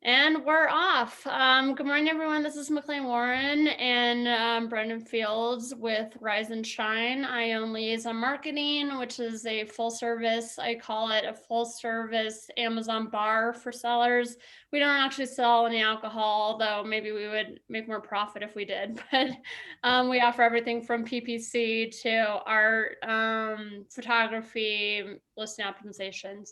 And we're off. Good morning, everyone. This is McLean Warren and Brendan Fields with Rise and Shine. I own Liaison Marketing, which is a full service, I call it a full service Amazon bar for sellers. We don't actually sell any alcohol, though maybe we would make more profit if we did. But we offer everything from PPC to art, photography, listing optimizations.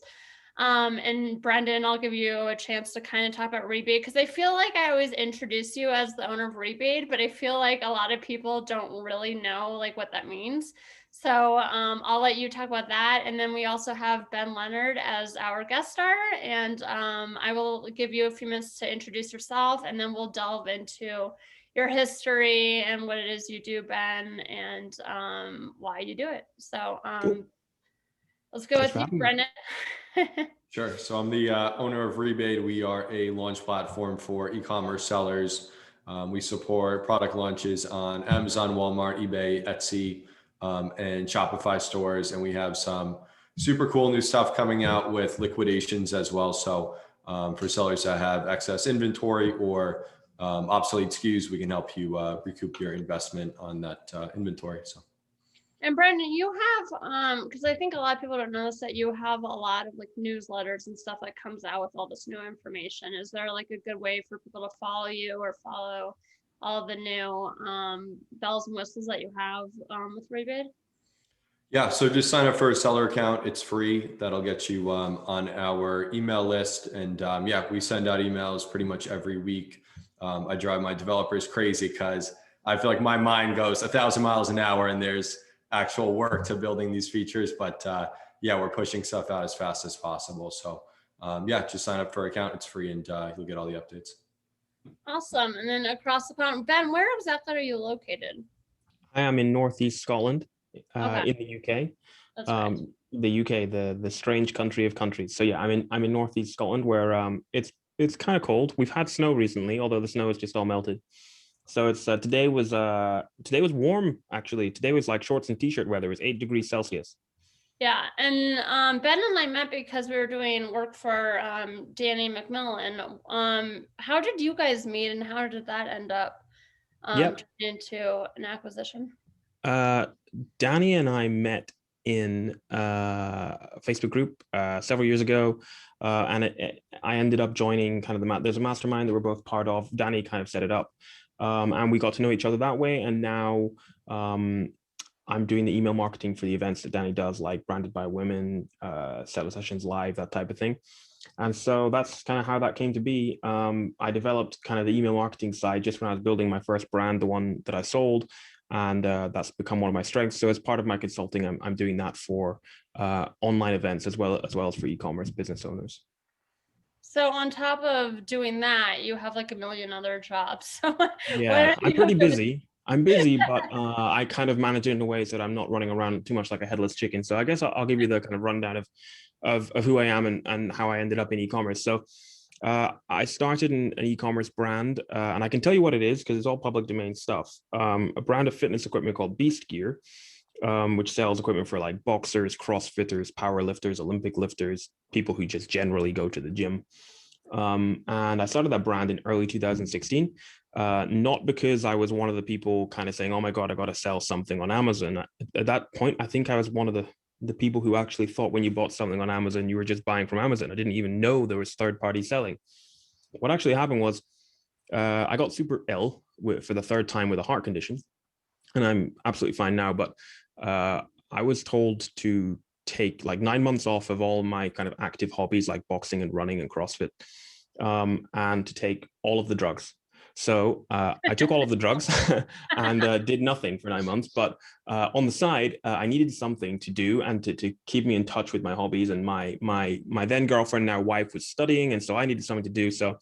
And Brendan, I'll give you a chance to kind of talk about Rebate because I feel like I always introduce you as the owner of Rebate, but I feel like a lot of people don't really know like what that means. So I'll let you talk about that. And then we also have Ben Leonard as our guest star. And I will give you a few minutes to introduce yourself, and then we'll delve into your history and what it is you do, Ben, and why you do it. So Cool. let's go Thanks with for you, having me. Brendan. Sure. So I'm the owner of Rebate. We are a launch platform for e-commerce sellers. We support product launches on Amazon, Walmart, eBay, Etsy, and Shopify stores. And we have some super cool new stuff coming out with liquidations as well. So for sellers that have excess inventory or obsolete SKUs, we can help you recoup your investment on that inventory. So. And Brendan, you have, because I think a lot of people don't notice that you have a lot of like newsletters and stuff that comes out with all this new information. Is there like a good way for people to follow you or follow all the new bells and whistles that you have with Rebate? Yeah, so just sign up for a seller account. It's free. That'll get you on our email list. And yeah, we send out emails pretty much every week. I drive my developers crazy because I feel like my mind goes 1,000 miles an hour and there's actual work to building these features. But yeah, we're pushing stuff out as fast as possible. So yeah, just sign up for an account. It's free and you'll get all the updates. Awesome. And then across the pond, Ben, where exactly are you located? I am in Northeast Scotland, Okay. in the UK. That's right. The UK, the strange country of countries. So yeah, I'm in Northeast Scotland where it's kind of cold. We've had snow recently, although the snow is just all melted. So it's today was warm actually. Today was like shorts and t-shirt weather. It was 8 degrees Celsius. Yeah, and Ben and I met because we were doing work for Danny McMillan. How did you guys meet, and how did that end up Yep. turn into an acquisition? Danny and I met in a Facebook group several years ago, and I ended up joining kind of there's a mastermind that we're both part of. Danny kind of set it up, and we got to know each other that way. And now I'm doing the email marketing for the events that Danny does, like Branded by Women, Seller Sessions Live, that type of thing. And so that's kind of how that came to be. I developed kind of the email marketing side just when I was building my first brand, the one that I sold. And that's become one of my strengths. So as part of my consulting, I'm doing that for online events as well as for e-commerce business owners. So on top of doing that, you have like a million other jobs. So Yeah, I'm pretty busy. I'm busy, but I kind of manage it in a way so that I'm not running around too much like a headless chicken. So I guess I'll give you the kind of rundown of who I am and how I ended up in e-commerce. So I started an e-commerce brand, and I can tell you what it is because it's all public domain stuff. A brand of fitness equipment called Beast Gear, which sells equipment for like boxers, CrossFitters, power lifters, Olympic lifters, people who just generally go to the gym. And I started that brand in early 2016, not because I was one of the people kind of saying, oh my God, I got to sell something on Amazon. At that point, I think I was one of the people who actually thought when you bought something on Amazon, you were just buying from Amazon. I didn't even know there was third-party selling. What actually happened was I got super ill for the third time with a heart condition, and I'm absolutely fine now. But I was told to take like 9 months off of all my kind of active hobbies like boxing and running and CrossFit, and to take all of the drugs. So I took all of the drugs and did nothing for 9 months. But on the side, I needed something to do and to keep me in touch with my hobbies. And my then girlfriend, now wife, was studying, and so I needed something to do. So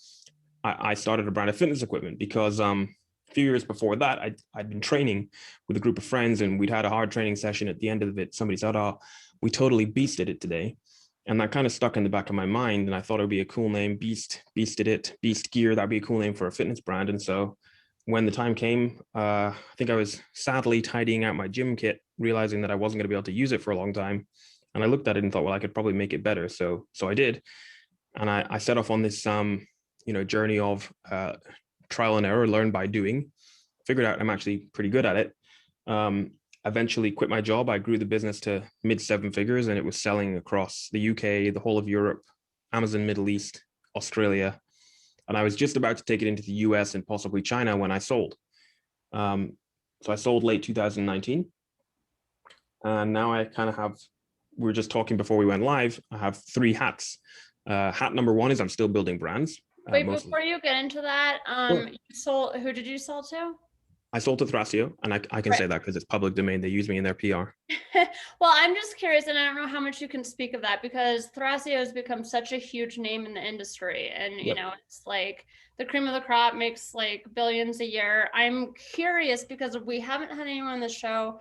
I started a brand of fitness equipment because a few years before that, I'd been training with a group of friends, and we'd had a hard training session. At the end of it, somebody said, "Oh, we totally beasted it today." And that kind of stuck in the back of my mind. And I thought it would be a cool name, Beasted It, Beast Gear. That'd be a cool name for a fitness brand. And so when the time came, I think I was sadly tidying out my gym kit, realizing that I wasn't going to be able to use it for a long time. And I looked at it and thought, well, I could probably make it better. So I did. And I set off on this journey of trial and error, learn by doing, figured out I'm actually pretty good at it. Eventually quit my job. I grew the business to mid 7 figures, and it was selling across the UK, the whole of Europe, Amazon, Middle East, Australia. And I was just about to take it into the US and possibly China when I sold. So I sold late 2019. And now I kind of have, we were just talking before we went live, I have 3 hats. Hat number 1 is I'm still building brands. Wait, before you get into that, Sure. who did you sell to? I sold to Thrasio, and I can say that because it's public domain. They use me in their PR. Well, I'm just curious, and I don't know how much you can speak of that, because Thrasio has become such a huge name in the industry, and Yep. it's like the cream of the crop, makes like billions a year. I'm curious because we haven't had anyone on the show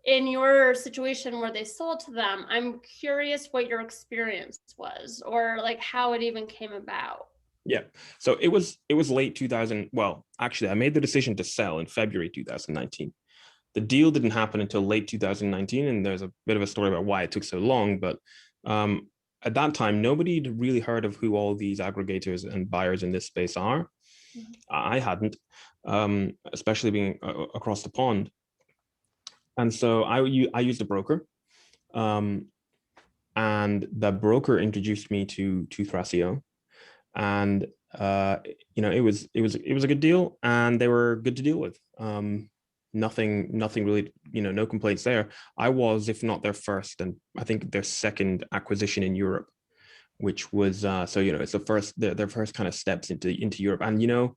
in your situation where they sold to them. I'm curious what your experience was, or like how it even came about. Yeah. So it was late 2000. Well, actually, I made the decision to sell in February 2019. The deal didn't happen until late 2019, and there's a bit of a story about why it took so long. But at that time, nobody had really heard of who all these aggregators and buyers in this space are. Mhm. I hadn't, especially being across the pond. And so I used a broker, and the broker introduced me to Thrasio, and it was a good deal, and they were good to deal with. Nothing really, no complaints there. I was, if not their first, and I think their second acquisition in Europe, which was it's the first their first kind of steps into Europe, and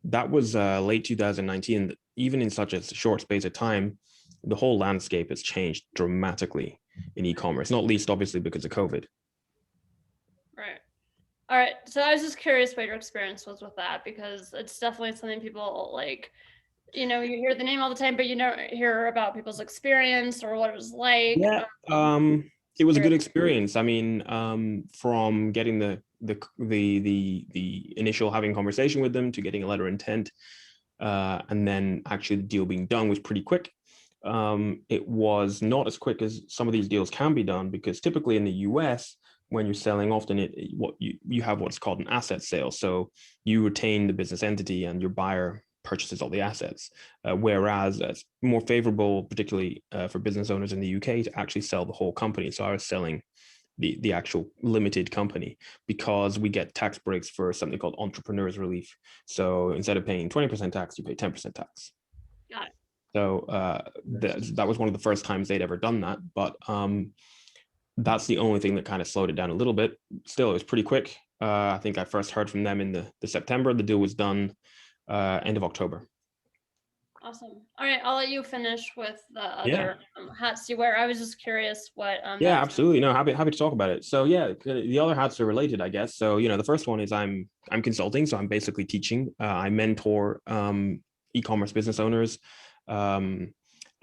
that was late 2019. Even in such a short space of time, the whole landscape has changed dramatically in e-commerce, not least obviously because of COVID. Right. All right. So I was just curious what your experience was with that, because it's definitely something people like, you hear the name all the time, but you don't hear about people's experience or what it was like. Yeah. It was a good experience. I mean, from getting the initial having conversation with them to getting a letter of intent, and then actually the deal being done was pretty quick. It was not as quick as some of these deals can be done, because typically in the US, when you're selling, often you have what's called an asset sale. So you retain the business entity and your buyer purchases all the assets. Whereas it's more favorable, particularly for business owners in the UK, to actually sell the whole company. So I was selling the actual limited company, because we get tax breaks for something called entrepreneurs relief. So instead of paying 20% tax, you pay 10% tax. Got it. So that was one of the first times they'd ever done that. But that's the only thing that kind of slowed it down a little bit. Still, it was pretty quick. I think I first heard from them in the September. The deal was done end of October. Awesome. All right, I'll let you finish with the Yeah. other hats you wear. I was just curious what. Yeah, absolutely. No, happy to talk about it. So yeah, the other hats are related, I guess. So the first one is I'm consulting. So I'm basically teaching. I mentor e-commerce business owners.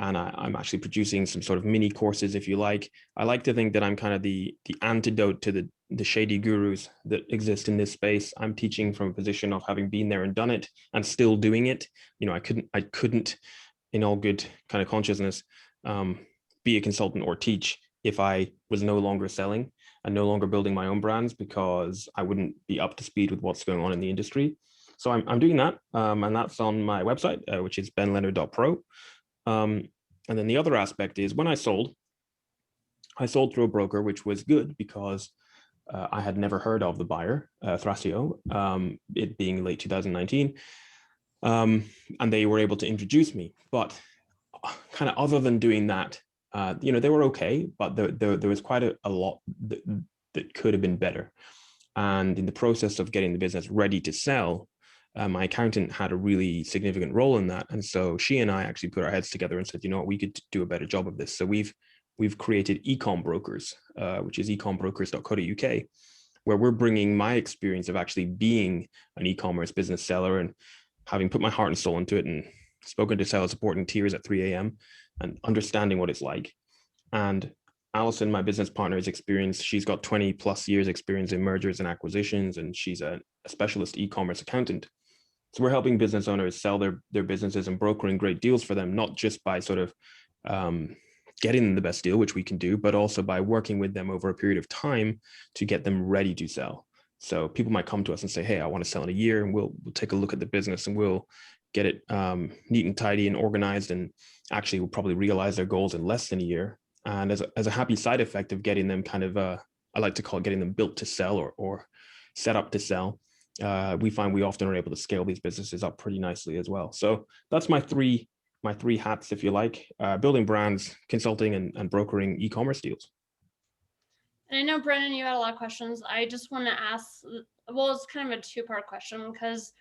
And I'm actually producing some sort of mini courses, if you like. I like to think that I'm kind of the antidote to the shady gurus that exist in this space. I'm teaching from a position of having been there and done it and still doing it. I couldn't, in all good kind of consciousness, be a consultant or teach if I was no longer selling and no longer building my own brands, because I wouldn't be up to speed with what's going on in the industry. So I'm doing that, and that's on my website, which is benleonard.pro. And then the other aspect is when I sold through a broker, which was good because I had never heard of the buyer, Thrasio, it being late 2019. And they were able to introduce me. But kind of other than doing that, they were okay, but there was quite a lot that could have been better. And in the process of getting the business ready to sell, my accountant had a really significant role in that. And so she and I actually put our heads together and said, we could do a better job of this. So we've created Ecom Brokers, which is ecombrokers.co.uk, where we're bringing my experience of actually being an e-commerce business seller and having put my heart and soul into it and spoken to sales support in tears at 3 a.m. and understanding what it's like. And Allison, my business partner's experience, she's got 20 plus years experience in mergers and acquisitions, and she's a specialist e-commerce accountant. So we're helping business owners sell their businesses and brokering great deals for them, not just by sort of getting them the best deal, which we can do, but also by working with them over a period of time to get them ready to sell. So people might come to us and say, hey, I want to sell in a year, and we'll take a look at the business and we'll get it neat and tidy and organized, and actually will probably realize their goals in less than a year. And as a happy side effect of getting them kind of, I like to call it getting them built to sell or set up to sell, we find we often are able to scale these businesses up pretty nicely as well. So that's my three hats, if you like: building brands, consulting, and brokering e-commerce deals. And I know, Brennan, you had a lot of questions. I just want to ask, well, it's kind of a two-part question, because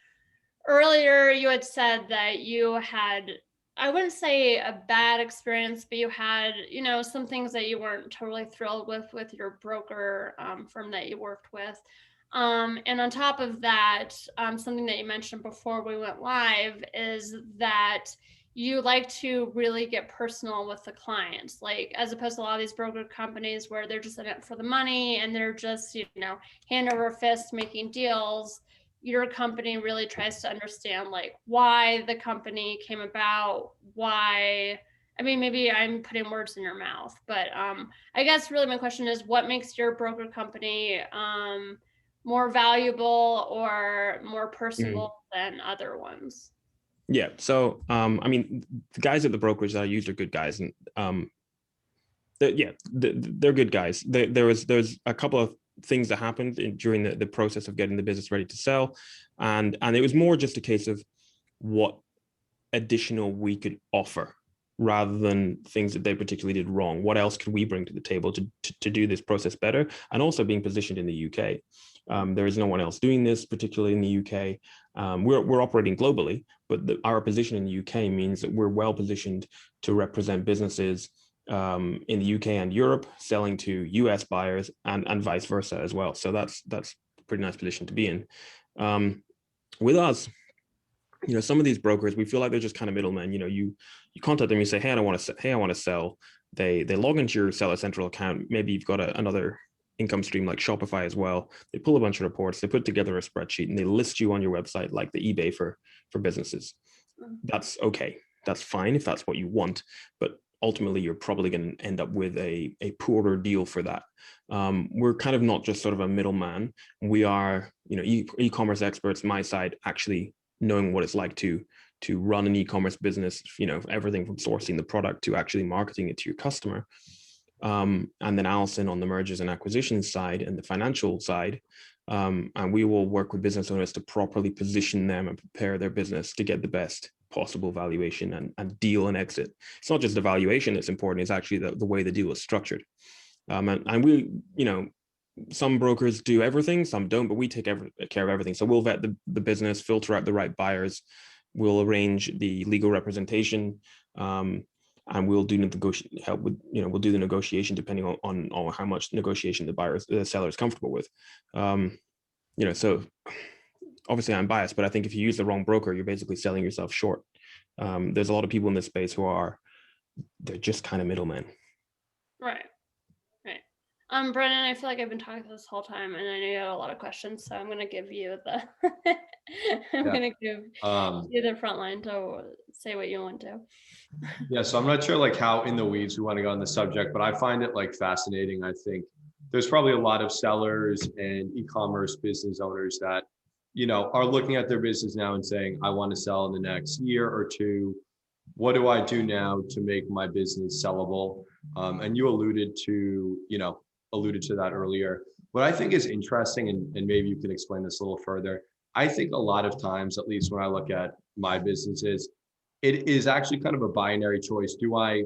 earlier you had said that you had, I wouldn't say a bad experience, but you had, some things that you weren't totally thrilled with your broker firm that you worked with. And on top of that, something that you mentioned before we went live is that you like to really get personal with the clients, like as opposed to a lot of these broker companies where they're just in it for the money and they're just, hand over fist making deals. Your company really tries to understand like why the company came about, why, I mean, maybe I'm putting words in your mouth, but I guess really my question is, what makes your broker company more valuable or more personable than other ones? Yeah. So, I mean, the guys at the brokerage that I use are good guys, and they're good guys. There's a couple of things that happened during the process of getting the business ready to sell, and it was more just a case of what additional we could offer rather than things that they particularly did wrong. What else could we bring to the table to do this process better? And also being positioned in the UK. There is no one else doing this, particularly in the UK. We're operating globally, but our position in the UK means that we're well positioned to represent businesses in the UK and Europe, selling to US buyers and vice versa as well. So that's a pretty nice position to be in. With us, some of these brokers, we feel like they're just kind of middlemen. You contact them, you say, hey, I want to sell. They log into your Seller Central account. Maybe you've got another income stream like Shopify as well. They pull a bunch of reports, they put together a spreadsheet, and they list you on your website like the eBay for businesses. That's okay. That's fine if that's what you want, but ultimately you're probably going to end up with a poorer deal for that. We're kind of not just sort of a middleman. We are, e-commerce experts, my side, actually knowing what it's like to run an e-commerce business, everything from sourcing the product to actually marketing it to your customer. And then Allison on the mergers and acquisitions side and the financial side. And we will work with business owners to properly position them and prepare their business to get the best possible valuation and deal and exit. It's not just the valuation that's important, it's actually the way the deal is structured. And we, some brokers do everything, some don't, but we take care of everything. So we'll vet the business, filter out the right buyers, we'll arrange the legal representation, and we'll do we'll do the negotiation depending on how much negotiation the seller is comfortable with. So obviously I'm biased, but I think if you use the wrong broker, you're basically selling yourself short. There's a lot of people in this space they're just kind of middlemen. Right. Brennan, I feel like I've been talking this whole time, and I know you have a lot of questions, so I'm going to give you going to give you the front line to say what you want to. Yeah, so I'm not sure like how in the weeds we want to go on the subject, but I find it like fascinating. I think there's probably a lot of sellers and e-commerce business owners that, are looking at their business now and saying, I want to sell in the next year or two. What do I do now to make my business sellable? And you alluded to that earlier. What I think is interesting, and maybe you can explain this a little further. I think a lot of times, at least when I look at my businesses, it is actually kind of a binary choice. Do I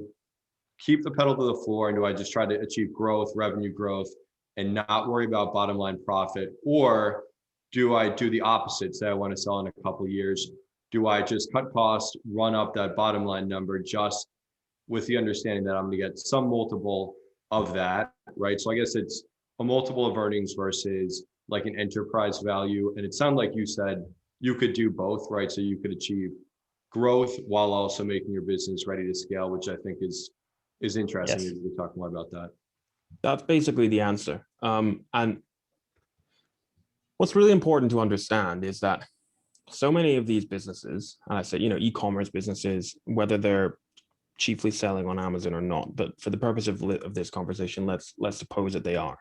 keep the pedal to the floor and do I just try to achieve growth, revenue growth, and not worry about bottom line profit? Or do I do the opposite? Say I want to sell in a couple of years. Do I just cut costs, run up that bottom line number just with the understanding that I'm going to get some multiple of that, right? So I guess it's a multiple of earnings versus like an enterprise value. And it sounded like you said you could do both, right? So you could achieve growth while also making your business ready to scale, which I think is interesting. Yes. We talk more about that. That's basically the answer. And what's really important to understand is that so many of these businesses, and I said, e-commerce businesses, whether they're chiefly selling on Amazon or not, but for the purpose of this conversation, let's suppose that they are.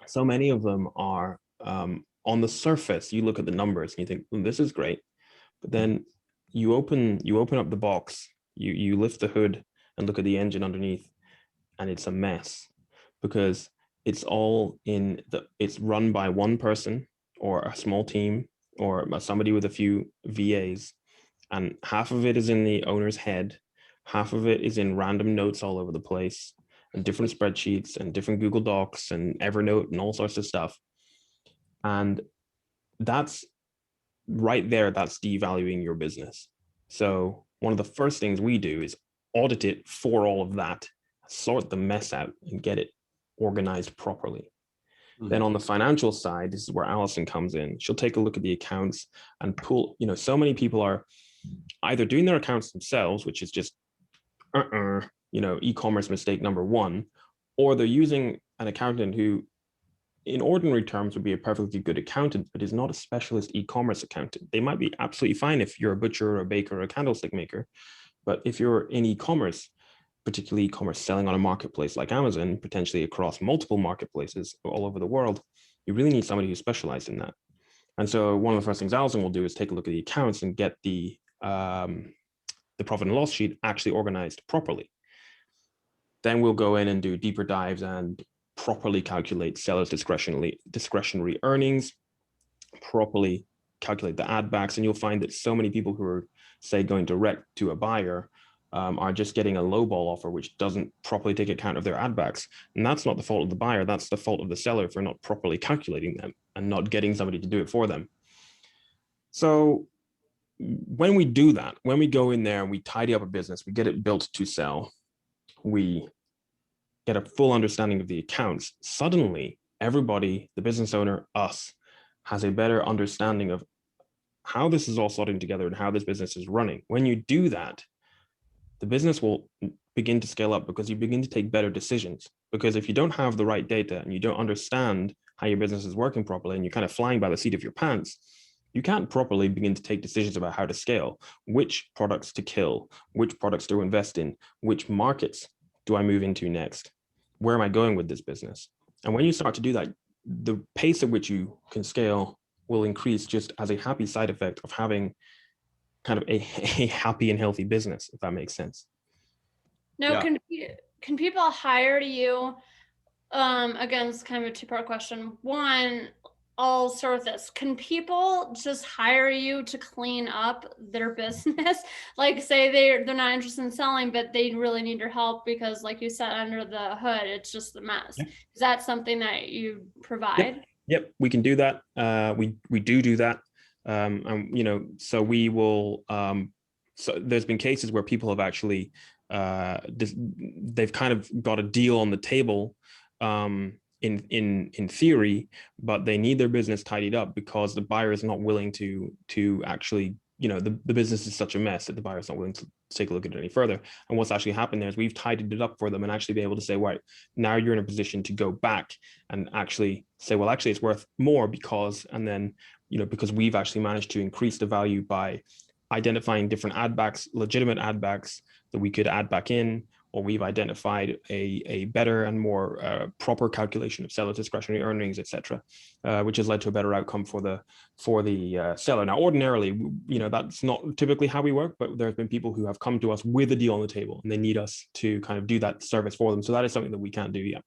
So many of them are on the surface, you look at the numbers and you think, this is great. But then you open up the box, you lift the hood and look at the engine underneath, and it's a mess, because it's run by one person or a small team or somebody with a few VAs, and half of it is in the owner's head, half of it is in random notes all over the place, and different spreadsheets and different Google Docs and Evernote and all sorts of stuff. And that's right there, that's devaluing your business. So one of the first things we do is audit it for all of that, sort the mess out and get it organized properly. Then on the financial side, this is where Allison comes in. She'll take a look at the accounts and pull, so many people are either doing their accounts themselves, which is just, e-commerce mistake number one, or they're using an accountant who in ordinary terms would be a perfectly good accountant, but is not a specialist e-commerce accountant. They might be absolutely fine if you're a butcher or a baker or a candlestick maker, but if you're in e-commerce, particularly e-commerce selling on a marketplace like Amazon, potentially across multiple marketplaces all over the world, you really need somebody who's specialized in that. And so one of the first things Allison will do is take a look at the accounts and get the profit and loss sheet actually organized properly. Then we'll go in and do deeper dives and properly calculate sellers' discretionary earnings, properly calculate the add backs. And you'll find that so many people who are, say, going direct to a buyer are just getting a lowball offer, which doesn't properly take account of their add backs. And that's not the fault of the buyer, that's the fault of the seller for not properly calculating them and not getting somebody to do it for them. So when we do that, when we go in there and we tidy up a business, we get it built to sell, we get a full understanding of the accounts, suddenly everybody, the business owner, us, has a better understanding of how this is all sorting together and how this business is running. When you do that, the business will begin to scale up because you begin to take better decisions. Because if you don't have the right data and you don't understand how your business is working properly and you're kind of flying by the seat of your pants, you can't properly begin to take decisions about how to scale, which products to kill, which products to invest in, which markets do I move into next? Where am I going with this business? And when you start to do that, the pace at which you can scale will increase just as a happy side effect of having kind of a happy and healthy business, if that makes sense. Now, can people hire you? Again, it's kind of a two-part question. One, I'll start with this. Can people just hire you to clean up their business? Like, say they're not interested in selling, but they really need your help because, like you said, under the hood, it's just a mess. Yeah. Is that something that you provide? Yep, we can do that. We do that. And so we will. So there's been cases where people have actually they've kind of got a deal on the table. In theory, but they need their business tidied up because the buyer is not willing to actually, the business is such a mess that the buyer is not willing to take a look at it any further. And what's actually happened there is we've tidied it up for them and actually be able to say, right, now you're in a position to go back and actually say, well, actually it's worth more because, and then, because we've actually managed to increase the value by identifying different add backs, legitimate add backs that we could add back in, or we've identified a better and more proper calculation of seller discretionary earnings, et cetera, which has led to a better outcome for the seller. Now, ordinarily, that's not typically how we work, but there have been people who have come to us with a deal on the table and they need us to kind of do that service for them. So that is something that we can do, yeah.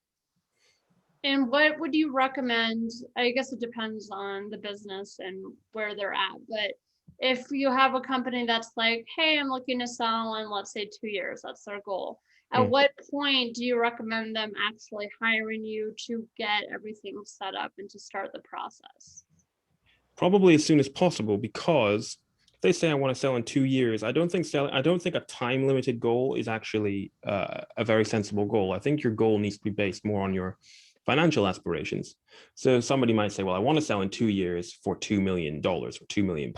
And what would you recommend? I guess it depends on the business and where they're at, but if you have a company that's like, hey, I'm looking to sell in, let's say, 2 years, that's their goal. At what point do you recommend them actually hiring you to get everything set up and to start the process? Probably as soon as possible, because if they say I want to sell in 2 years, I don't think a time limited goal is actually a very sensible goal. I think your goal needs to be based more on your financial aspirations. So somebody might say, well, I want to sell in 2 years for $2 million or £2 million,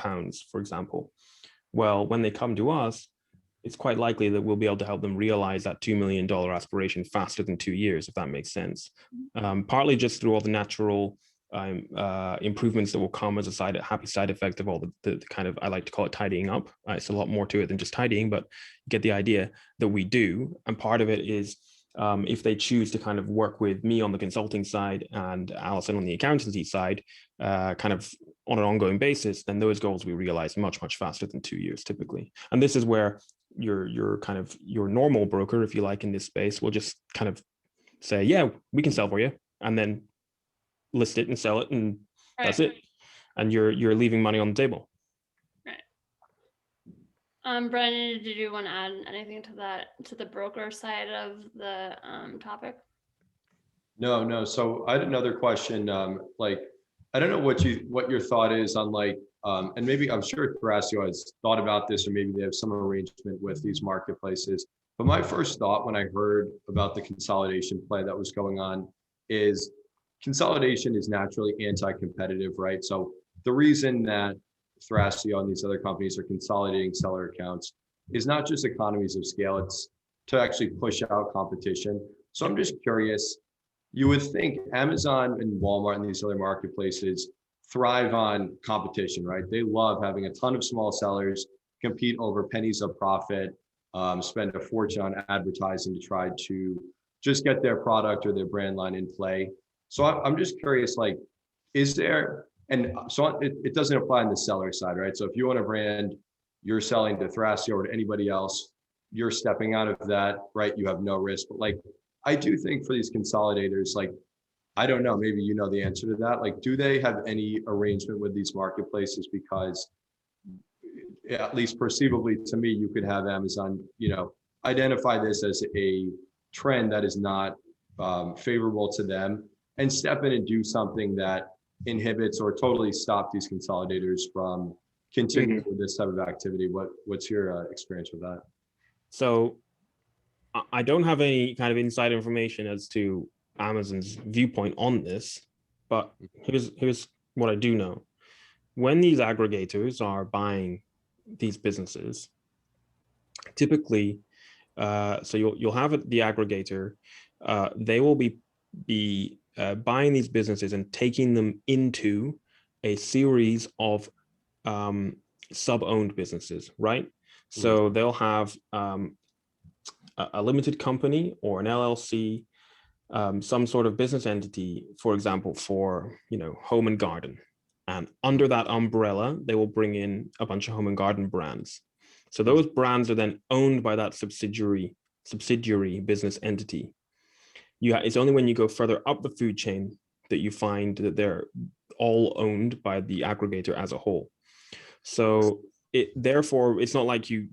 for example. Well, when they come to us, it's quite likely that we'll be able to help them realize that $2 million aspiration faster than 2 years, if that makes sense. Partly just through all the natural improvements that will come as a happy side effect of all the kind of, I like to call it tidying up. It's a lot more to it than just tidying, but you get the idea that we do. And part of it is If they choose to kind of work with me on the consulting side and Alison on the accountancy side, kind of on an ongoing basis, then those goals we realize much, much faster than 2 years typically. And this is where your kind of your normal broker, if you like, in this space will just kind of say, yeah, we can sell for you, and then list it and sell it, and that's it. And you're leaving money on the table. Brendan, did you want to add anything to that, to the broker side of the topic? No. So I had another question. Like, I don't know what your thought is on like, and maybe I'm sure Thrasio has thought about this, or maybe they have some arrangement with these marketplaces. But my first thought when I heard about the consolidation play that was going on is consolidation is naturally anti-competitive, right? So the reason that Thrasio and these other companies are consolidating seller accounts is not just economies of scale, it's to actually push out competition. So I'm just curious, you would think Amazon and Walmart and these other marketplaces thrive on competition, right? They love having a ton of small sellers compete over pennies of profit, spend a fortune on advertising to try to just get their product or their brand line in play. So I'm just curious, like, is there, and so it doesn't apply on the seller side, right? So if you own a brand, you're selling to Thrasio or to anybody else, you're stepping out of that, right? You have no risk. But like, I do think for these consolidators, like, I don't know, maybe you know the answer to that. Like, do they have any arrangement with these marketplaces? Because at least perceivably to me, you could have Amazon, identify this as a trend that is not favorable to them and step in and do something that inhibits or totally stop these consolidators from continuing with this type of activity. What's your experience with that? So I don't have any kind of inside information as to Amazon's viewpoint on this, but here's what I do know. When these aggregators are buying these businesses, typically, so you'll have the aggregator, they will be buying these businesses and taking them into a series of sub-owned businesses, right? So they'll have a limited company or an LLC, some sort of business entity, for example, for home and garden. And under that umbrella, they will bring in a bunch of home and garden brands. So those brands are then owned by that subsidiary business entity. It's only when you go further up the food chain that you find that they're all owned by the aggregator as a whole. So therefore, it's not like you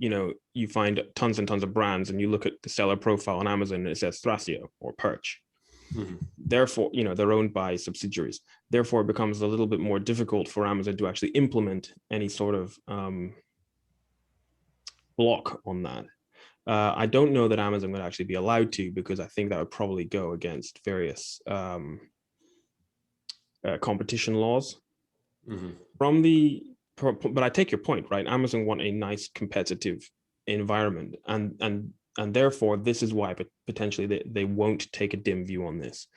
find tons and tons of brands and you look at the seller profile on Amazon and it says Thrasio or Perch. Therefore, they're owned by subsidiaries. Therefore, it becomes a little bit more difficult for Amazon to actually implement any sort of block on that. I don't know that Amazon would actually be allowed to, because I think that would probably go against various competition laws. But I take your point, right? Amazon want a nice competitive environment, and therefore this is why potentially they won't take a dim view on this.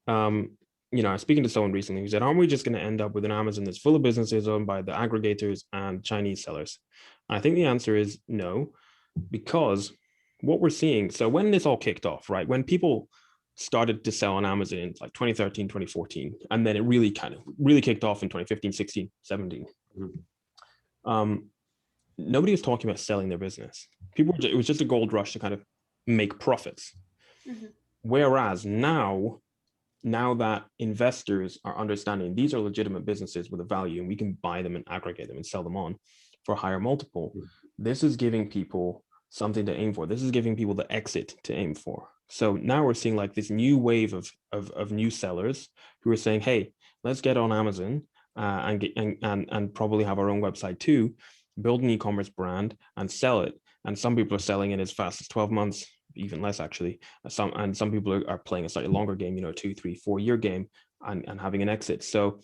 I was speaking to someone recently who said, aren't we just going to end up with an Amazon that's full of businesses owned by the aggregators and Chinese sellers? I think the answer is no, because what we're seeing, so when this all kicked off, right, when people started to sell on Amazon in like 2013, 2014, and then it really kicked off in 2015, 16, 17. Nobody was talking about selling their business. It was just a gold rush to kind of make profits. Whereas now that investors are understanding these are legitimate businesses with a value and we can buy them and aggregate them and sell them on for a higher multiple, this is giving people something to aim for. This is giving people the exit to aim for. So now we're seeing like this new wave of new sellers who are saying, hey, let's get on Amazon and probably have our own website too, build an e-commerce brand and sell it. And some people are selling it as fast as 12 months, even less actually. Some people are playing a slightly longer game, 2, 3, 4 year game and having an exit. So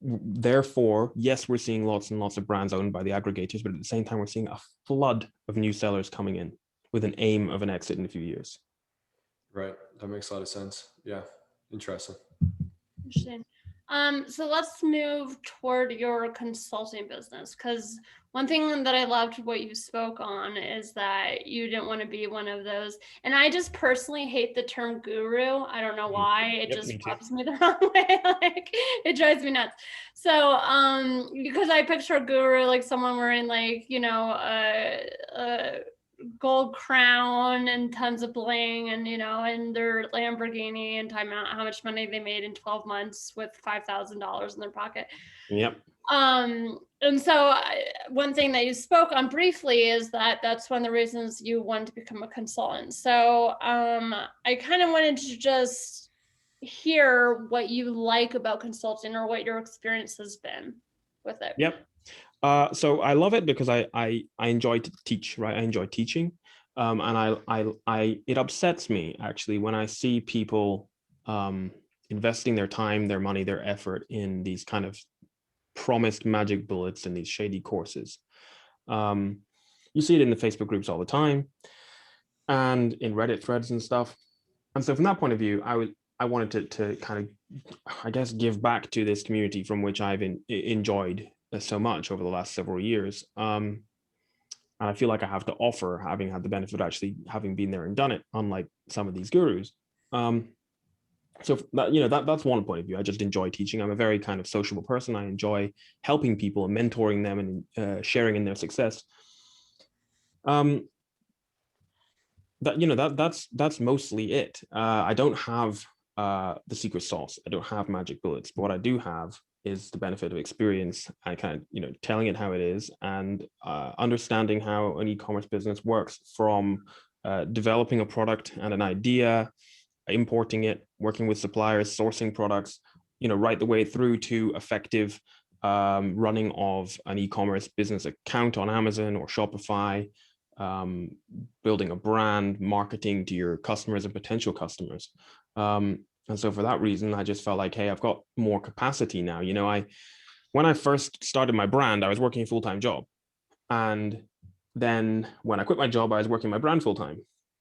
therefore, yes, we're seeing lots and lots of brands owned by the aggregators, but at the same time, we're seeing a flood of new sellers coming in with an aim of an exit in a few years. Right. That makes a lot of sense. Yeah. Interesting. So let's move toward your consulting business, because one thing that I loved what you spoke on is that you didn't want to be one of those. And I just personally hate the term guru. I don't know why. It Yep, me just too. rubs me the wrong way. Like it drives me nuts. So because I picture a guru like someone wearing like, a gold crown and tons of bling and and their Lamborghini, and time out how much money they made in 12 months with $5,000 in their pocket. Yep. And so one thing that you spoke on briefly is that that's one of the reasons you wanted to become a consultant. So I kind of wanted to just hear what you like about consulting or what your experience has been with it. Yep. So I love it because I enjoy to teach, right? I enjoy teaching. And it upsets me actually when I see people investing their time, their money, their effort in these kind of promised magic bullets and these shady courses. You see it in the Facebook groups all the time and in Reddit threads and stuff. And so from that point of view, I wanted to kind of, I guess, give back to this community from which I've enjoyed so much over the last several years. And I feel like I have to offer, having had the benefit of actually having been there and done it, unlike some of these gurus. So that's one point of view. I just enjoy teaching. I'm a very kind of sociable person. I enjoy helping people and mentoring them and sharing in their success. That's mostly it. I don't have the secret sauce. I don't have magic bullets. But what I do have is the benefit of experience and kind of telling it how it is and understanding how an e-commerce business works, from developing a product and an idea, importing it, working with suppliers, sourcing products, right the way through to effective running of an e-commerce business account on Amazon or Shopify, building a brand, marketing to your customers and potential customers. And so for that reason, I just felt like, hey, I've got more capacity now. When I first started my brand, I was working a full-time job. And then when I quit my job, I was working my brand full-time.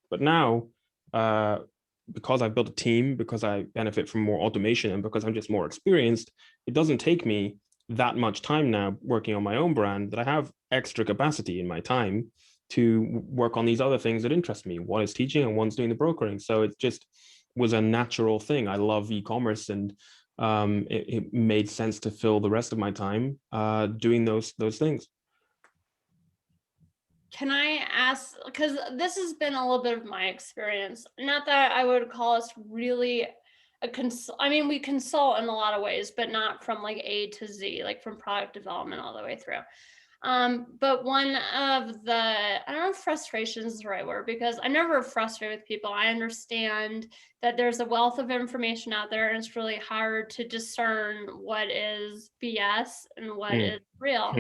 But now, because I've built a team, because I benefit from more automation, and because I'm just more experienced, it doesn't take me that much time now working on my own brand, that I have extra capacity in my time to work on these other things that interest me. One is teaching and one's doing the brokering. So it just was a natural thing. I love e-commerce, and it made sense to fill the rest of my time doing those things. Can I ask, because this has been a little bit of my experience, not that I would call us really I mean, we consult in a lot of ways, but not from like A to Z, like from product development all the way through. But one of the, I don't know if frustration is the right word, because I'm never frustrated with people. I understand that there's a wealth of information out there, and it's really hard to discern what is BS and what is real.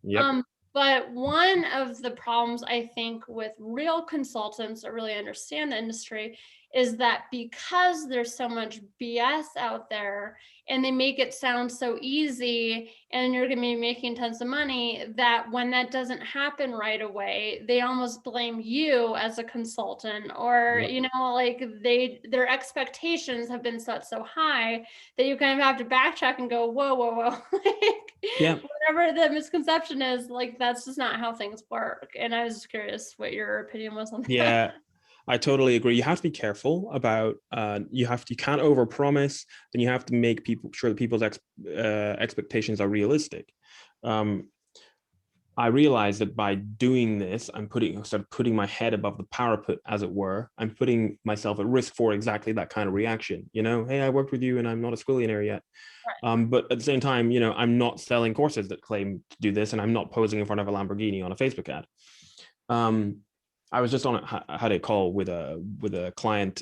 Yep. But one of the problems I think with real consultants that really understand the industry is that because there's so much BS out there and they make it sound so easy and you're going to be making tons of money, that when that doesn't happen right away, they almost blame you as a consultant, or, Yep. like their expectations have been set so high that you kind of have to backtrack and go, whoa. Yeah. Whatever the misconception is, like, that's just not how things work. And I was just curious what your opinion was on that. Yeah, I totally agree. You have to be careful about, you can't overpromise, then you have to make sure that people's expectations are realistic. I realized that by doing this, I'm putting my head above the parapet, as it were. I'm putting myself at risk for exactly that kind of reaction. Hey, I worked with you and I'm not a squillionaire yet. Right. But at the same time, I'm not selling courses that claim to do this, and I'm not posing in front of a Lamborghini on a Facebook ad. I was just had a call with a client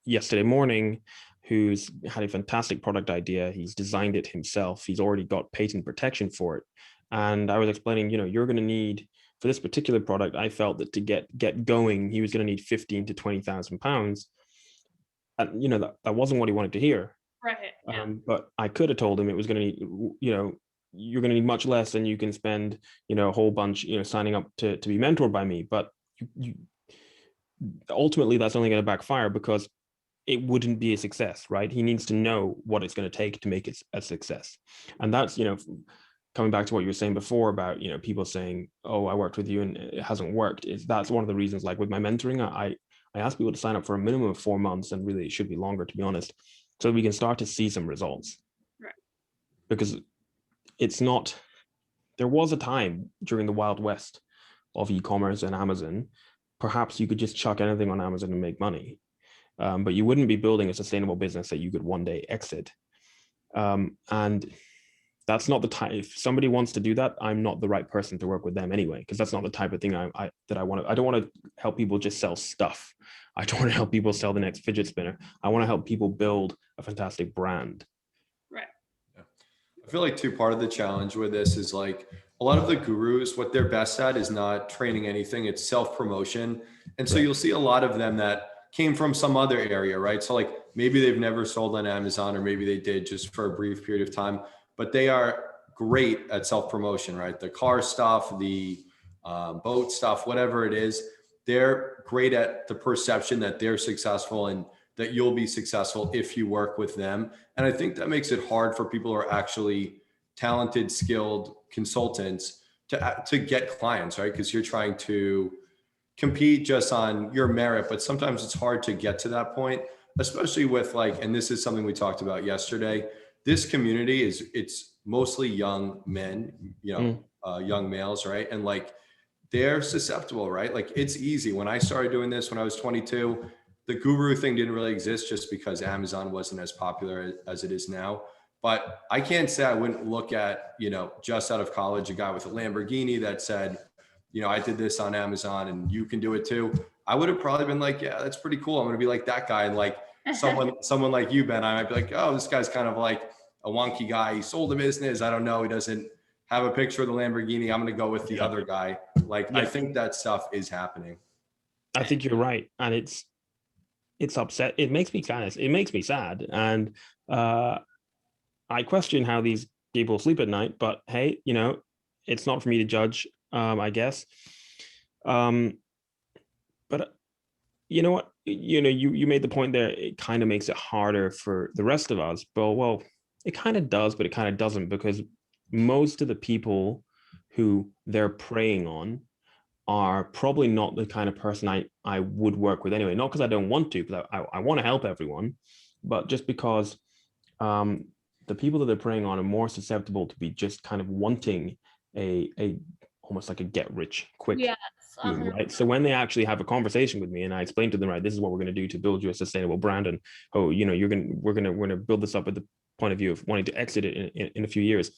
yesterday morning who's had a fantastic product idea. He's designed it himself. He's already got patent protection for it. And I was explaining, you're going to need, for this particular product, I felt that to get going, he was going to need 15 to 20,000 pounds. And that wasn't what he wanted to hear. Right. Yeah. But I could have told him it was going to need, you're going to need much less than you can spend, a whole bunch, signing up to be mentored by me. But ultimately, that's only going to backfire, because it wouldn't be a success, right? He needs to know what it's going to take to make it a success. And that's, coming back to what you were saying before about, people saying, oh, I worked with you and it hasn't worked. That's one of the reasons, like with my mentoring, I ask people to sign up for a minimum of 4 months, and really it should be longer, to be honest, so we can start to see some results. Right. Because there was a time during the Wild West of e-commerce and Amazon, perhaps you could just chuck anything on Amazon and make money. But you wouldn't be building a sustainable business that you could one day exit. And that's not the type. If somebody wants to do that, I'm not the right person to work with them anyway, because that's not the type of thing I want to. I don't want to help people just sell stuff. I don't want to help people sell the next fidget spinner. I want to help people build a fantastic brand. Right. Yeah. I feel like part of the challenge with this is like a lot of the gurus, what they're best at is not training anything. It's self-promotion. And so you'll see a lot of them that came from some other area, right? So like maybe they've never sold on Amazon, or maybe they did just for a brief period of time, but they are great at self-promotion, right? The car stuff, the boat stuff, whatever it is, they're great at the perception that they're successful and that you'll be successful if you work with them. And I think that makes it hard for people who are actually talented, skilled consultants to get clients, right? Because you're trying to compete just on your merit, but sometimes it's hard to get to that point, especially with like, and this is something we talked about yesterday, this community it's mostly young men, young males, right? And like, they're susceptible, right? Like it's easy. When I started doing this when I was 22, the guru thing didn't really exist just because Amazon wasn't as popular as it is now. But I can't say I wouldn't look at, just out of college, a guy with a Lamborghini that said, I did this on Amazon and you can do it too. I would have probably been like, yeah, that's pretty cool. I'm going to be like that guy. And like someone like you, Ben, I might be like, oh, this guy's kind of like a wonky guy. He sold a business. I don't know. He doesn't have a picture of the Lamborghini. I'm going to go with the other guy. Like, I think that stuff is happening. I think you're right. And it's upset. It makes me sad. And I question how these people sleep at night, but hey, it's not for me to judge, I guess. But you know what, you made the point there. It kind of makes it harder for the rest of us, but well, it kind of does, but it kind of doesn't, because most of the people who they're preying on are probably not the kind of person I would work with anyway. Not because I don't want to, because I want to help everyone, but just because the people that they're preying on are more susceptible to be just kind of wanting a almost like a get rich quick scheme, right? So when they actually have a conversation with me and I explain to them, right, this is what we're going to do to build you a sustainable brand, and we're going to build this up at the point of view of wanting to exit it in a few years.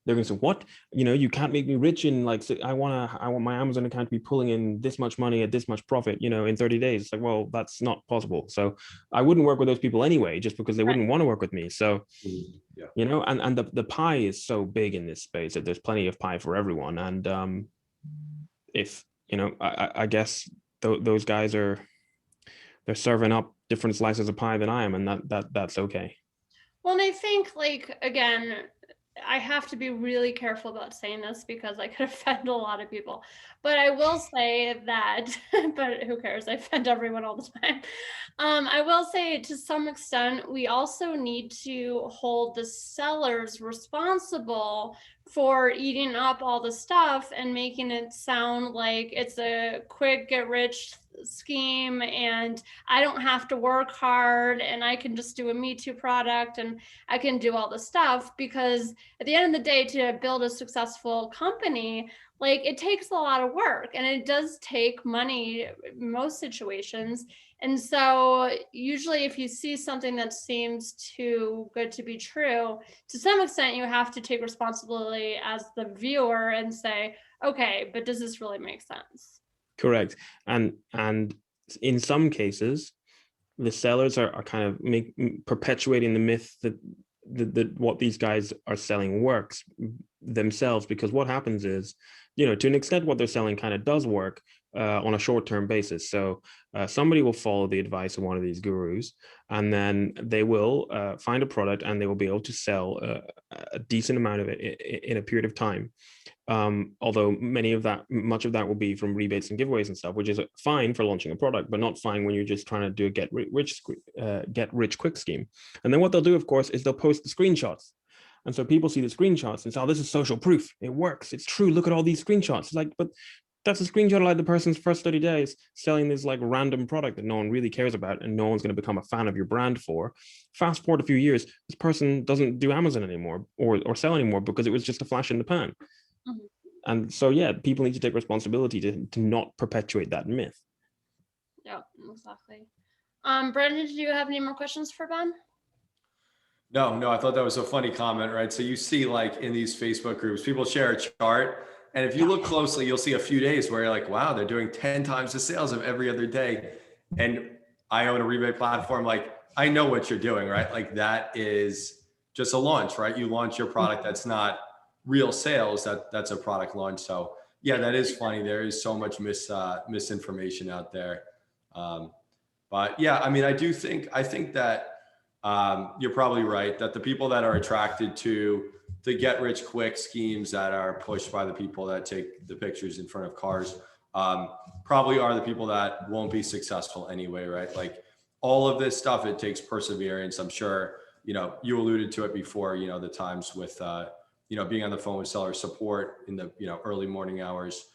They're going to say, what? You can't make me rich in like, I want my Amazon account to be pulling in this much money at this much profit, in 30 days. It's like, well, that's not possible. So I wouldn't work with those people anyway, just because they wouldn't want to work with me. So, and the pie is so big in this space that there's plenty of pie for everyone. And if, I guess those guys they're serving up different slices of pie than I am, and that's okay. Well, and I think, like, again, I have to be really careful about saying this because I could offend a lot of people, but I will say that, but who cares? I offend everyone all the time. I will say, to some extent, we also need to hold the sellers responsible for eating up all the stuff and making it sound like it's a quick get rich scheme and I don't have to work hard and I can just do a Me Too product and I can do all the stuff. Because at the end of the day, to build a successful company, like, it takes a lot of work and it does take money in most situations. And so usually if you see something that seems too good to be true, to some extent, you have to take responsibility as the viewer and say, okay, but does this really make sense? Correct. And in some cases, the sellers are kind of perpetuating the myth that what these guys are selling works themselves, because what happens is, to an extent, what they're selling kind of does work, on a short-term basis. So somebody will follow the advice of one of these gurus, and then they will find a product, and they will be able to sell a decent amount of it in a period of time. Although much of that will be from rebates and giveaways and stuff, which is fine for launching a product, but not fine when you're just trying to do a get rich quick scheme. And then what they'll do, of course, is they'll post the screenshots. And so people see the screenshots and say, oh, this is social proof. It works. It's true. Look at all these screenshots. It's like, but that's a screenshot of like the person's first 30 days selling this like random product that no one really cares about and no one's going to become a fan of your brand for. Fast forward a few years, this person doesn't do Amazon anymore or sell anymore because it was just a flash in the pan. Mm-hmm. And so, yeah, people need to take responsibility to not perpetuate that myth. Yeah, exactly. Brandon, do you have any more questions for Ben? No, I thought that was a funny comment, right? So you see like in these Facebook groups, people share a chart. And if you look closely, you'll see a few days where you're like, wow, they're doing 10 times the sales of every other day. And I own a rebate platform. Like, I know what you're doing, right? Like that is just a launch, right? You launch your product. That's not real sales. That's a product launch. So yeah, that is funny. There is so much misinformation out there. But yeah, I mean, I think that you're probably right that the people that are attracted to the get rich quick schemes that are pushed by the people that take the pictures in front of cars probably are the people that won't be successful anyway, right? Like all of this stuff, it takes perseverance. I'm sure, you alluded to it before, the times with, being on the phone with seller support in the, early morning hours.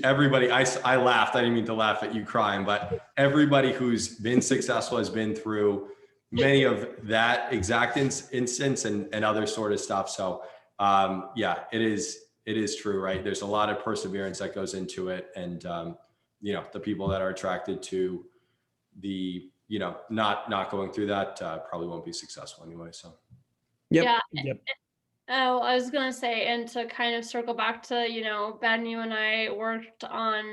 Everybody, I laughed. I didn't mean to laugh at you crying, but everybody who's been successful has been through many of that exact instance and other sort of stuff. So yeah, it is true, right? There's a lot of perseverance that goes into it. And the people that are attracted to the, not going through that probably won't be successful anyway. So yep. Oh, I was going to say, and to kind of circle back to, Ben, you and I worked on,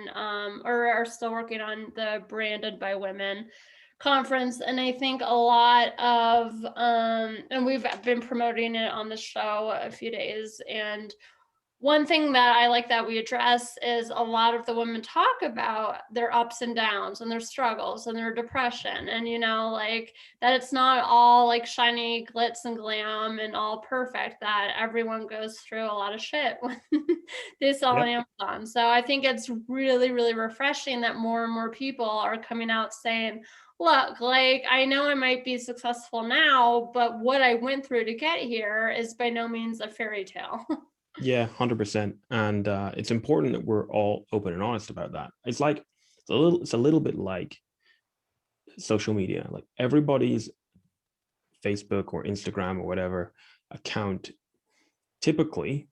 or are still working on the Branded by Women conference. And I think a lot of, and we've been promoting it on the show a few days. And one thing that I like that we address is a lot of the women talk about their ups and downs and their struggles and their depression. And, like that it's not all like shiny glitz and glam and all perfect, that everyone goes through a lot of shit when they sell on Amazon. So I think it's really, really refreshing that more and more people are coming out saying, look, like, I know I might be successful now, but what I went through to get here is by no means a fairy tale. Yeah, 100%. And it's important that we're all open and honest about that. It's a little bit like social media. Like everybody's Facebook or Instagram or whatever account typically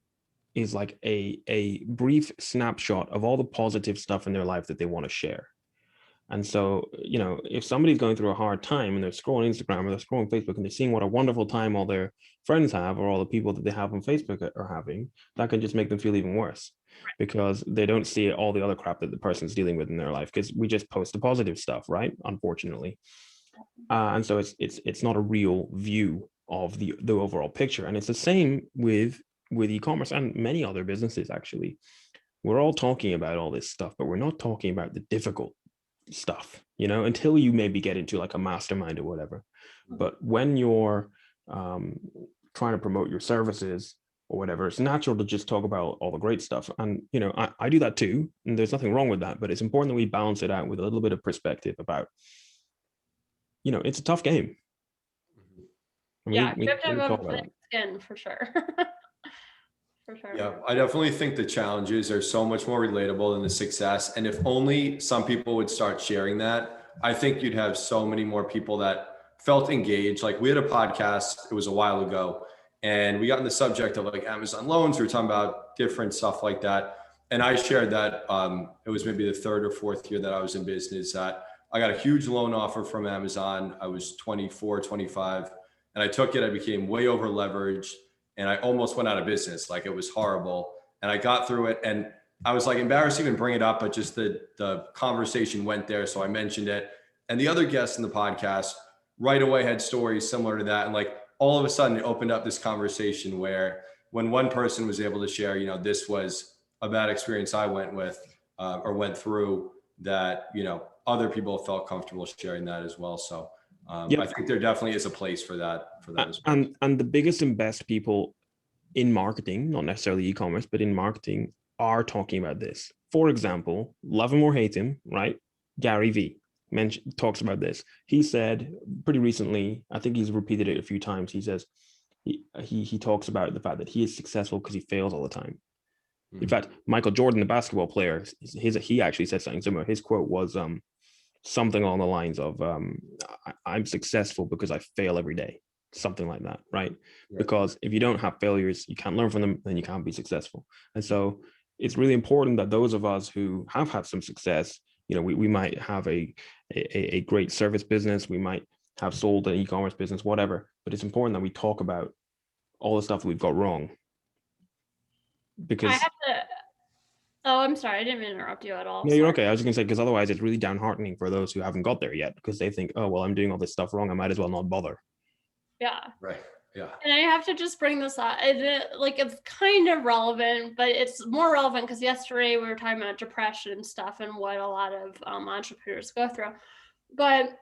is like a brief snapshot of all the positive stuff in their life that they want to share. And so, if somebody's going through a hard time and they're scrolling Instagram or they're scrolling Facebook and they're seeing what a wonderful time all their friends have or all the people that they have on Facebook are having, that can just make them feel even worse because they don't see all the other crap that the person's dealing with in their life, because we just post the positive stuff, right? Unfortunately. And so it's not a real view of the overall picture. And it's the same with e-commerce and many other businesses, actually. We're all talking about all this stuff, but we're not talking about the difficult stuff, until you maybe get into like a mastermind or whatever. But when you're trying to promote your services or whatever, it's natural to just talk about all the great stuff. And I do that too, and there's nothing wrong with that, but it's important that we balance it out with a little bit of perspective about it's a tough game. You have to have a thick skin for sure. For sure. Yeah, I definitely think the challenges are so much more relatable than the success. And if only some people would start sharing that, I think you'd have so many more people that felt engaged. Like we had a podcast, it was a while ago, and we got in the subject of like Amazon loans. We were talking about different stuff like that. And I shared that it was maybe the third or fourth year that I was in business that I got a huge loan offer from Amazon. I was 24, 25, and I took it. I became way over leveraged. And I almost went out of business. Like it was horrible. And I got through it. And I was like embarrassed to even bring it up, but just the conversation went there. So I mentioned it. And the other guests in the podcast right away had stories similar to that. And like all of a sudden it opened up this conversation where when one person was able to share, this was a bad experience I went through that, other people felt comfortable sharing that as well. So I think there definitely is a place for that as well. And the biggest and best people in marketing, not necessarily e-commerce, but in marketing, are talking about this. For example, love him or hate him, right? Gary V talks about this. He said pretty recently, I think he's repeated it a few times. He says he talks about the fact that he is successful because he fails all the time. In fact, Michael Jordan, the basketball player, he actually said something similar. His quote was something along the lines of, I'm successful because I fail every day. Something like that, right? Because if you don't have failures, you can't learn from them, then you can't be successful. And so it's really important that those of us who have had some success, we might have a great service business, we might have sold an e-commerce business, whatever, but it's important that we talk about all the stuff that we've got wrong. Because I have to. Oh, I'm sorry. I didn't mean to interrupt you at all. No, you're okay. I was going to say, because otherwise it's really downheartening for those who haven't got there yet, because they think, oh, well, I'm doing all this stuff wrong, I might as well not bother. Yeah. Right. Yeah. And I have to just bring this up. It's kind of relevant, but it's more relevant because yesterday we were talking about depression and stuff and what a lot of entrepreneurs go through. But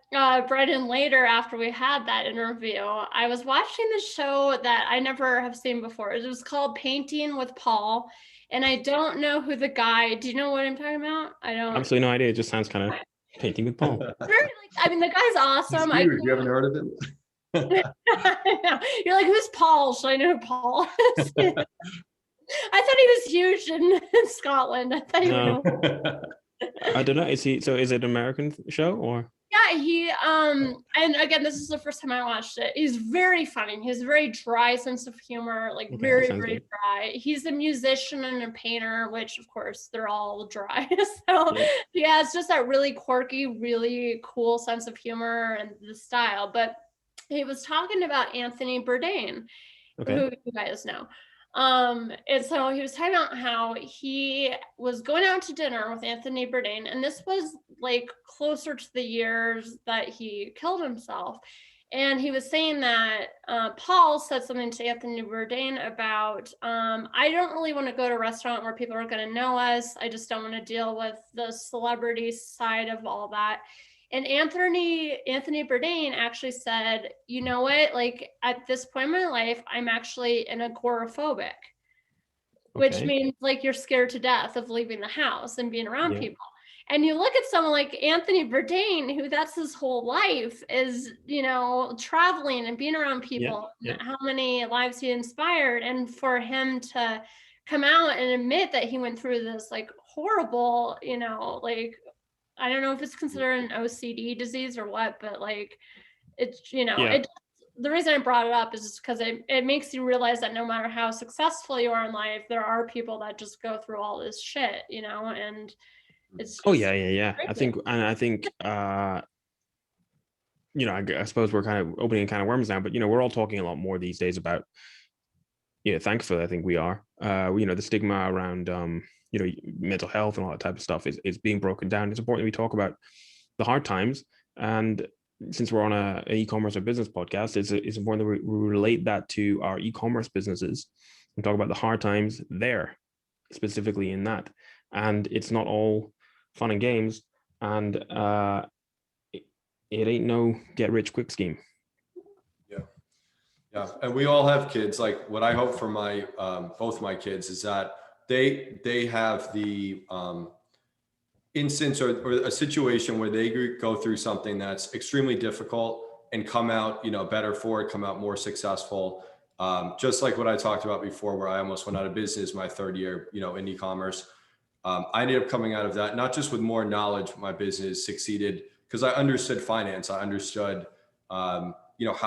Brendan, later after we had that interview, I was watching the show that I never have seen before. It was called Painting with Paul. And I don't know who the guy, do you know what I'm talking about? I don't. Absolutely no idea. It just sounds kind of Painting with Paul. The guy's awesome. You haven't heard of him? You're like, who's Paul? Should I know who Paul is? I thought he was huge in Scotland. I thought he would know. I don't know. Is it an American show or? Yeah, he and again, this is the first time I watched it. He's very funny. He has a very dry sense of humor, very dry. He's a musician and a painter, which of course they're all dry. So yeah, it's just that really quirky, really cool sense of humor and the style. But he was talking about Anthony Bourdain, who you guys know. And so he was talking about how he was going out to dinner with Anthony Bourdain, and this was closer to the years that he killed himself. And he was saying that Paul said something to Anthony Bourdain about, I don't really want to go to a restaurant where people are going to know us. I just don't want to deal with the celebrity side of all that. And Anthony Bourdain actually said, you know what, at this point in my life, I'm actually an agoraphobic, which means you're scared to death of leaving the house and being around people. And you look at someone like Anthony Bourdain, who that's his whole life is, traveling and being around people, how many lives he inspired. And for him to come out and admit that he went through this horrible, I don't know if it's considered an OCD disease or what, but it's, the reason I brought it up is just because it makes you realize that no matter how successful you are in life, there are people that just go through all this shit, and it's just yeah. Crazy. I think, I suppose we're kind of opening a can of worms now, but, we're all talking a lot more these days about, thankfully, I think we are, the stigma around, mental health and all that type of stuff is being broken down. It's important we talk about the hard times. And since we're on an e-commerce or business podcast, it's important that we relate that to our e-commerce businesses and talk about the hard times there, specifically in that. And it's not all fun and games. And it ain't no get rich quick scheme. Yeah. And we all have kids. What I hope for my both my kids is that they have the instance or a situation where they go through something that's extremely difficult and come out, better for it, come out more successful. Just like what I talked about before, where I almost went out of business my third year, in e-commerce. I ended up coming out of that, not just with more knowledge, my business succeeded because I understood finance. I understood, how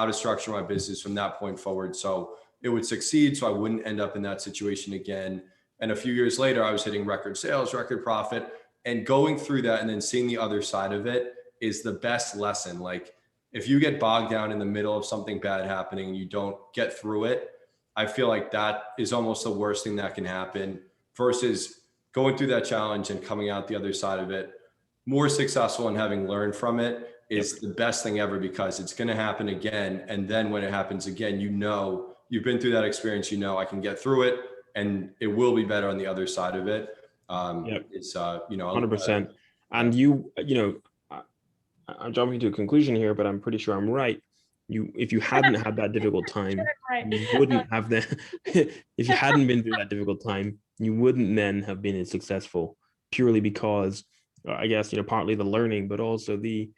to structure my business from that point forward. So it would succeed. So I wouldn't end up in that situation again. And a few years later, I was hitting record sales, record profit, and going through that and then seeing the other side of it is the best lesson. If you get bogged down in the middle of something bad happening and you don't get through it, I feel like that is almost the worst thing that can happen versus going through that challenge and coming out the other side of it more successful and having learned from it is the best thing ever, because it's going to happen again. And then when it happens again, you've been through that experience, I can get through it. and it will be better on the other side of it. Yep. It's 100%. And I'm jumping to a conclusion here, but I'm pretty sure I'm right. If you hadn't had that difficult time, Right. you wouldn't have if you hadn't been through that difficult time, you wouldn't then have been as successful, purely because I guess, partly the learning, but also the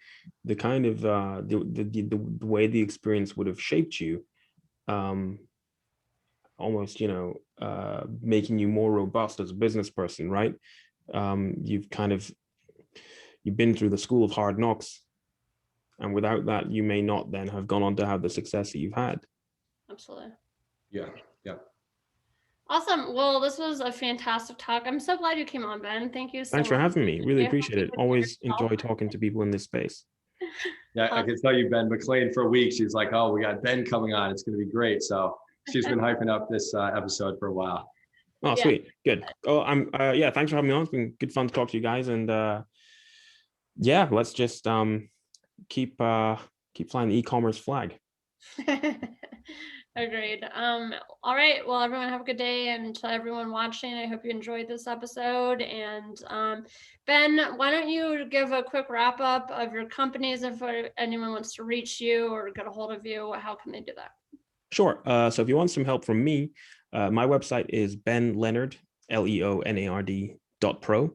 kind of the way the experience would have shaped you, almost, making you more robust as a business person, right? You've been through the school of hard knocks, and without that, you may not then have gone on to have the success that you've had. Absolutely. Yeah. Awesome. Well, this was a fantastic talk. I'm so glad you came on, Ben. Thank you so much. Thanks for having me. Really appreciate it. Always enjoy talking to people in this space. Yeah, I can tell you, Ben McLean, for a week, she's like, oh, we got Ben coming on. It's going to be great. So she's been hyping up this episode for a while. Oh, Yeah. sweet. Good. Oh, thanks for having me on. It's been good fun to talk to you guys. And let's just keep flying the e-commerce flag. Agreed. All right. Well, everyone have a good day, and to everyone watching, I hope you enjoyed this episode. And Ben, why don't you give a quick wrap up of your companies if anyone wants to reach you or get a hold of you? How can they do that? Sure. So if you want some help from me, my website is benleonard, leonard.pro.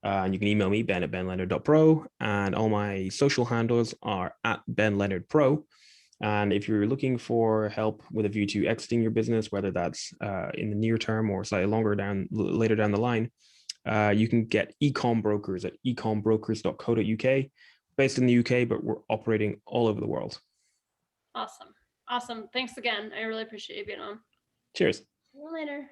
And you can email me, ben@benleonard.pro, and all my social handles are @benleonardpro. And if you're looking for help with a view to exiting your business, whether that's in the near term or slightly later down the line, you can get ecom brokers at ecombrokers.co.uk, based in the UK, but we're operating all over the world. Awesome. Thanks again. I really appreciate you being on. Cheers. See you later.